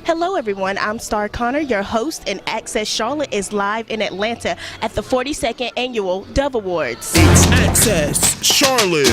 Hello, everyone. I'm Star Connor, your host, and Access Charlotte is live in Atlanta at the 42nd Annual Dove Awards. It's Access Charlotte.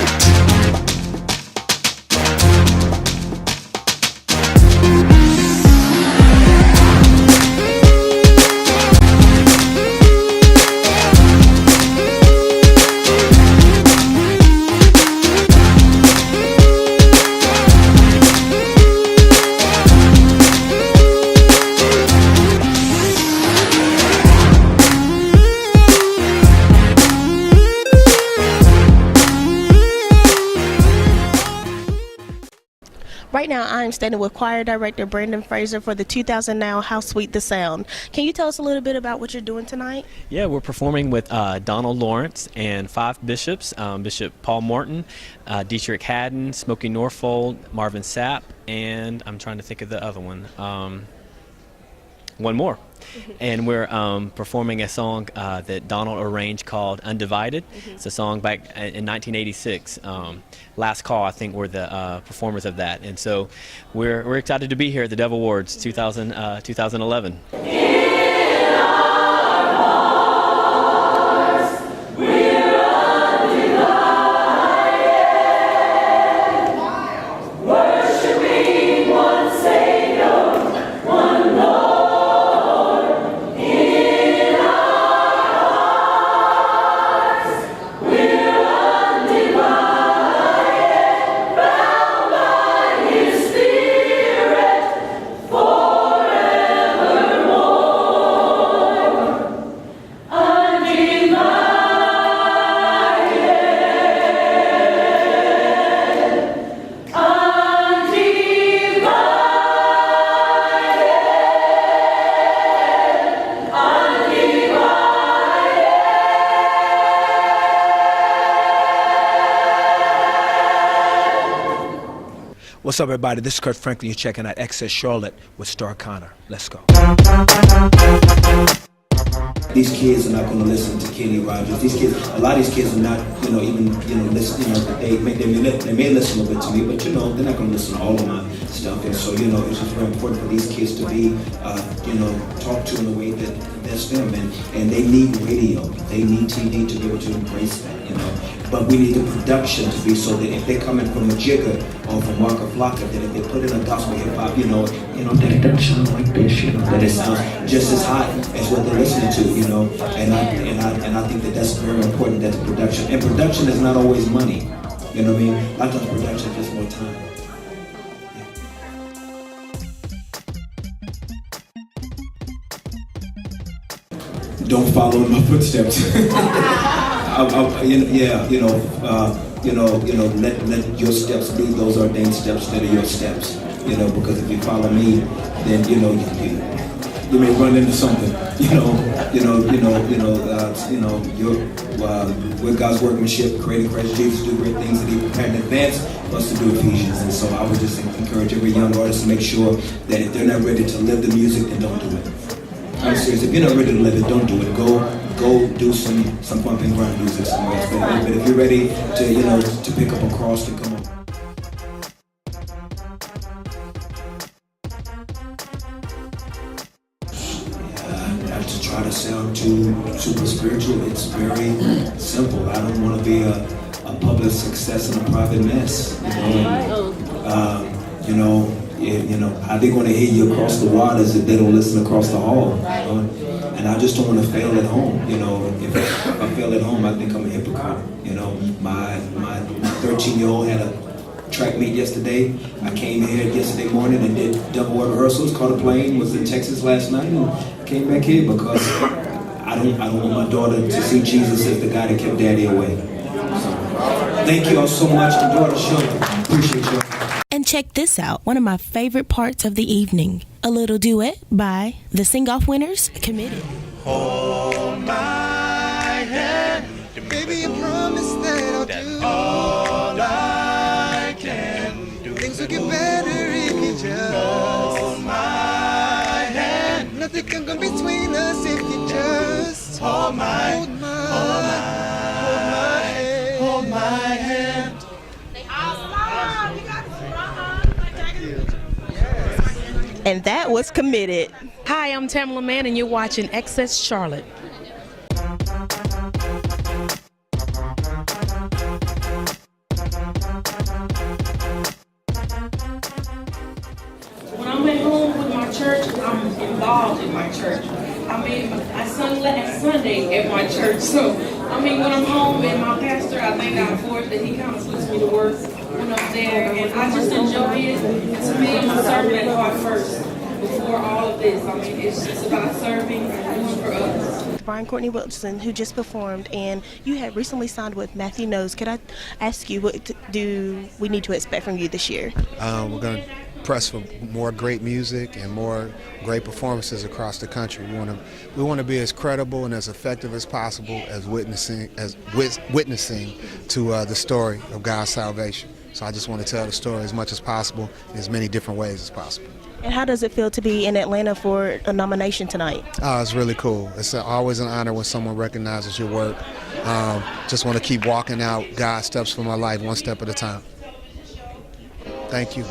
Right now, I'm standing with choir director Brandon Fraser for the 2009 How Sweet the Sound. Can you tell us a little bit about what you're doing tonight? Yeah, we're performing with Donald Lawrence and 5 bishops, Bishop Paul Morton, Dietrich Haddon, Smokey Norfolk, Marvin Sapp, and I'm trying to think of the other one. One more. And we're performing a song that Donald arranged called Undivided. It's a song back in 1986. Last Call, I think, were the performers of that. And so we're excited to be here at the Dove Awards 2011. What's up, everybody? This is Kurt Franklin. You're checking out Access Charlotte with Star Connor. Let's go. These kids are not going to listen to Kenny Rogers. These kids, a lot of these kids are not, even, listen. They may listen a little bit to me, but they're not going to listen to all of my stuff. And so, it's just very important for these kids to be, talked to in a way that's them. And they need radio. They need TV to be able to embrace that. But we need the production to be so that if they're coming from a Jigga or from Waka Flocka, that if they put in a gospel hip hop, that it doesn't sound like this, that it sounds just as hot as what they're listening to, and I think that that's very important, that the production, and production is not always money, you know what I mean? A lot of times production is just more time. Don't follow in my footsteps. Let your steps be those ordained steps that are your steps. Because if you follow me, then you may run into something. We're God's workmanship, created Christ Jesus to do great things that He prepared in advance for us to do Ephesians. And so I would just encourage every young artist to make sure that if they're not ready to live the music, then don't do it. I'm serious. If you're not ready to live it, don't do it. Go do some bump and grind music somewhere else. But if you're ready to pick up a cross, then come on. Not to try to sound too super spiritual. It's very simple. I don't want to be a public success and a private mess. How they going to hear you across the waters if they don't listen across the hall? And I just don't want to fail at home. If I fail at home, I think I'm a hypocrite. My 13-year-old had a track meet yesterday. I came here yesterday morning and did double word rehearsals, caught a plane, was in Texas last night, and came back here because I don't want my daughter to see Jesus as the guy that kept daddy away. So, thank you all so much. Enjoy the show. Appreciate you. And check this out, one of my favorite parts of the evening, a little duet by the Sing-Off Winners, Committed. Hold my hand, baby, I promise that I'll do all I can do. Things will get better if you just hold my hand. Nothing can come between us if you just hold my hand. And that That was committed. Hi, I'm Tamala Mann, and you're watching Excess Charlotte. When I'm at home with my church, I'm involved in my church. I mean, I sung last Sunday at my church, so I mean, when I'm home and my pastor, I thank God for it that he kind of puts me to work when I'm there, and I just enjoy it. To me, I'm serving at heart first before all of this. I mean, it's just about serving and doing for others. Brian Courtney Wilson, who just performed, and you had recently signed with Matthew Knowles. Could I ask you, what do we need to expect from you this year? We're going to press for more great music and more great performances across the country. We want to be as credible and as effective as possible as witnessing to the story of God's salvation. So I just want to tell the story as much as possible in as many different ways as possible. And how does it feel to be in Atlanta for a nomination tonight? It's really cool. It's always an honor when someone recognizes your work. Just want to keep walking out God's steps for my life, one step at a time. Thank you.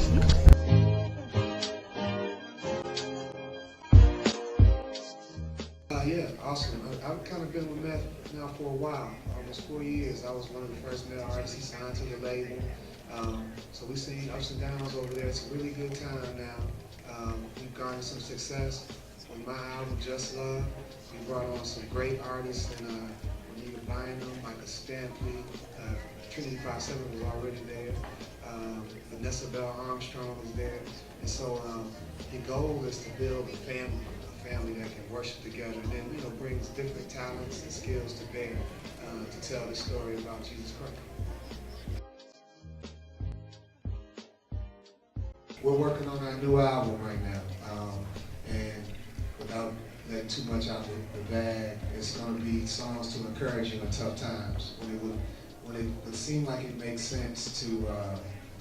Yeah, awesome. I've kind of been with Matt now for a while, almost 4 years. I was one of the first male artists he signed to the label. So we've seen ups and downs over there. It's a really good time now. We've garnered some success with my album, Just Love. We brought on some great artists, and Anita Bynum, Micah Stampley, Trinity 5-7 was already there. Vanessa Bell Armstrong was there. And so the goal is to build a family that can worship together, and then brings different talents and skills to bear to tell the story about Jesus Christ. We're working on our new album right now, and without letting too much out the bag, it's going to be songs to encourage you in tough times. When it would seem like it makes sense to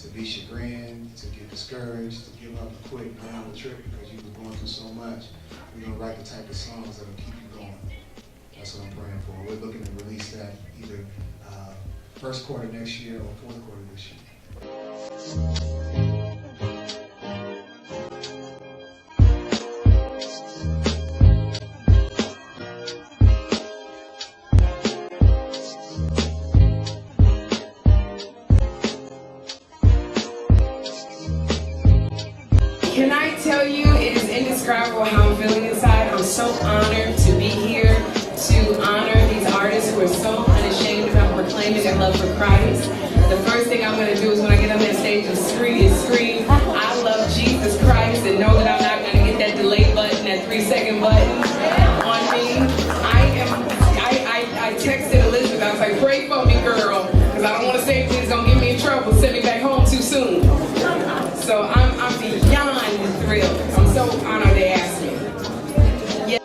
be chagrined, to get discouraged, to give up and quit and go on the trip because you were going through so much, we're going to write the type of songs that will keep you going. That's what I'm praying for. We're looking to release that either first quarter next year or fourth quarter this year. Can I tell you, it is indescribable how I'm feeling inside. I'm so honored to be here to honor these artists who are so unashamed about proclaiming their love for Christ. The first thing I'm going to do is when I get on that stage and scream, I love Jesus Christ, and know that I'm not going to get that delay button, that 3-second button on me. I texted Elizabeth, I was like, pray for me, girl, because I don't want to say things don't get me in trouble, send me back home too soon. So I'm beyond thrilled. I'm so honored they asked me. Yeah.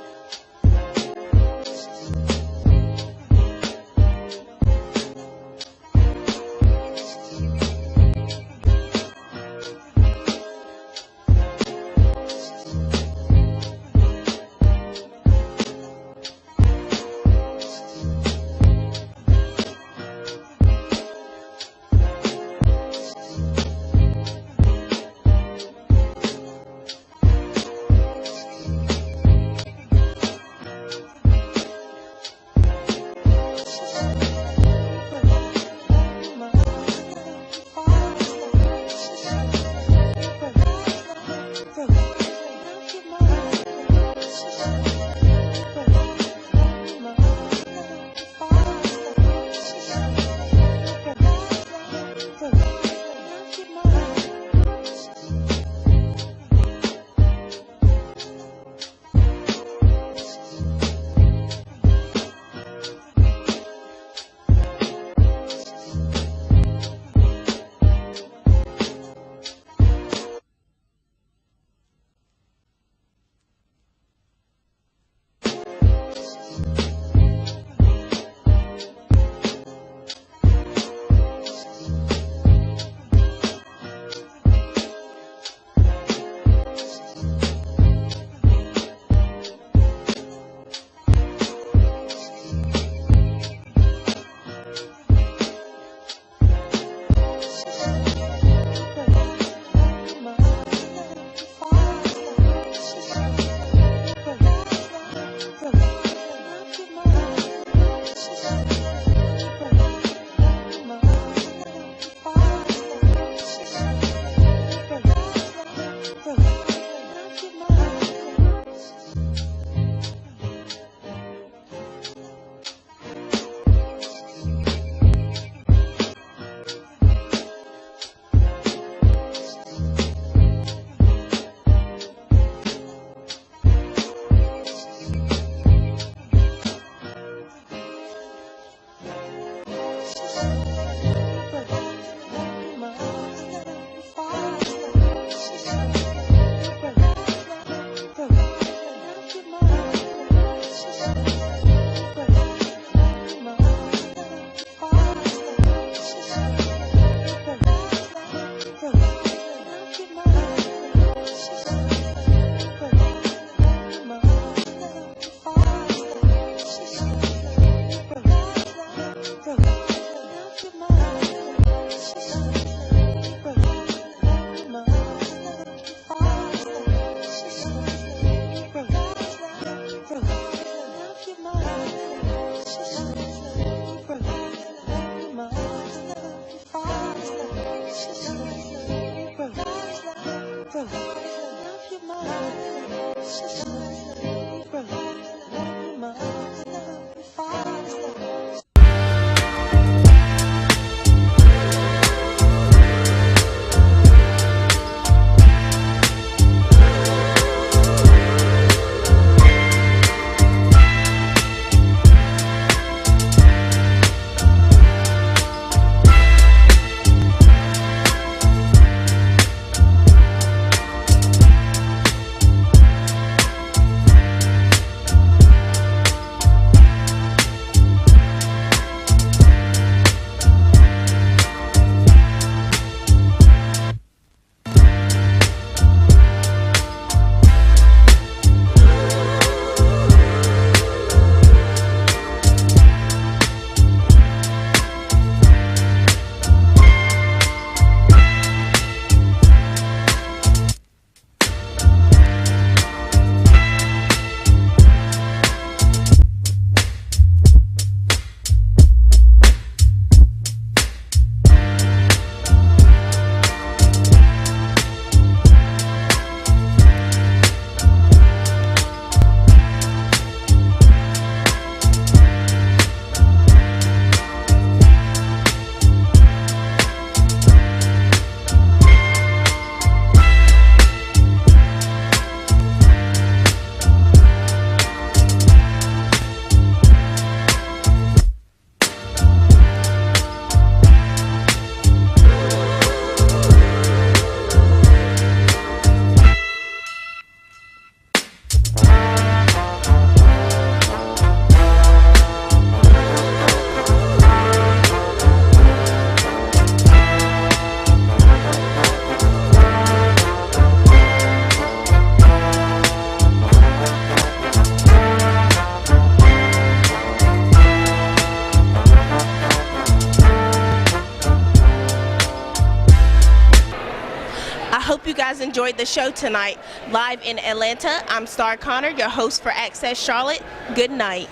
I hope you guys enjoyed the show tonight. Live in Atlanta, I'm Star Connor, your host for Access Charlotte. Good night.